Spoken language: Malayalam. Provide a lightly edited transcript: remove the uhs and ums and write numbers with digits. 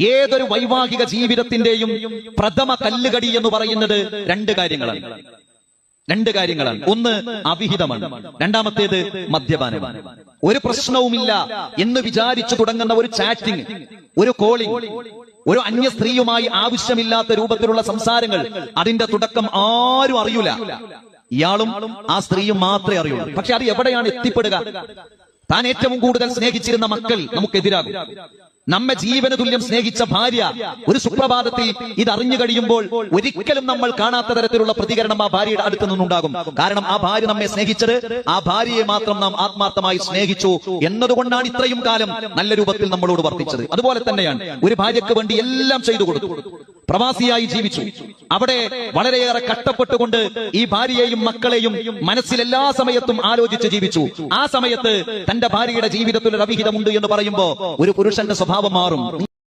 ഏതൊരു വൈവാഹിക ജീവിതത്തിന്റെയും പ്രഥമ കല്ലുകടി എന്ന് പറയുന്നത് രണ്ട് കാര്യങ്ങളാണ്. ഒന്ന് അവിഹിതമാണ്, രണ്ടാമത്തേത് മദ്യപാനമാണ്. ഒരു പ്രശ്നവുമില്ല എന്ന് വിചാരിച്ചു തുടങ്ങുന്ന ഒരു ചാറ്റിംഗ്, ഒരു കോളിംഗ്, ഒരു അന്യ സ്ത്രീയുമായി ആവശ്യമില്ലാത്ത രൂപത്തിലുള്ള സംസാരങ്ങൾ, അതിന്റെ തുടക്കം ആരും അറിയൂല. ഇയാളും ആ സ്ത്രീയും മാത്രമേ അറിയുള്ളൂ. പക്ഷെ അത് എവിടെയാണ് എത്തിപ്പെടുക? താൻ ഏറ്റവും കൂടുതൽ സ്നേഹിച്ചിരുന്ന മക്കൾ നമുക്കെതിരാകും. നമ്മെ ജീവന തുല്യം സ്നേഹിച്ച ഭാര്യ ഒരു സുപ്രഭാതത്തിൽ ഇത് അറിഞ്ഞു കഴിയുമ്പോൾ ഒരിക്കലും നമ്മൾ കാണാത്ത തരത്തിലുള്ള പ്രതികരണം ആ ഭാര്യയുടെ അടുത്ത് നിന്നുണ്ടാകും. കാരണം ആ ഭാര്യ നമ്മെ സ്നേഹിച്ചത്, ആ ഭാര്യയെ മാത്രം നാം ആത്മാർത്ഥമായി സ്നേഹിച്ചു എന്നതുകൊണ്ടാണ് ഇത്രയും കാലം നല്ല രൂപത്തിൽ നമ്മളോട് വർത്തിച്ചത്. അതുപോലെ തന്നെയാണ് ഒരു ഭാര്യയ്ക്ക് വേണ്ടി എല്ലാം ചെയ്തു കൊടുത്തു, പ്രവാസിയായി ജീവിച്ചു. അവിടെ വളരെയേറെ കഷ്ടപ്പെട്ടുകൊണ്ട് ഈ ഭാര്യയെയും മക്കളെയും മനസ്സിൽ എല്ലാ സമയത്തും ആലോചിച്ച് ജീവിച്ചു. ആ സമയത്ത് തന്റെ ഭാര്യയുടെ ജീവിതത്തിൽ ഒരു അവിഹിതമുണ്ട് എന്ന് പറയുമ്പോ ഒരു പുരുഷന്റെ സ്വഭാവം മാറും.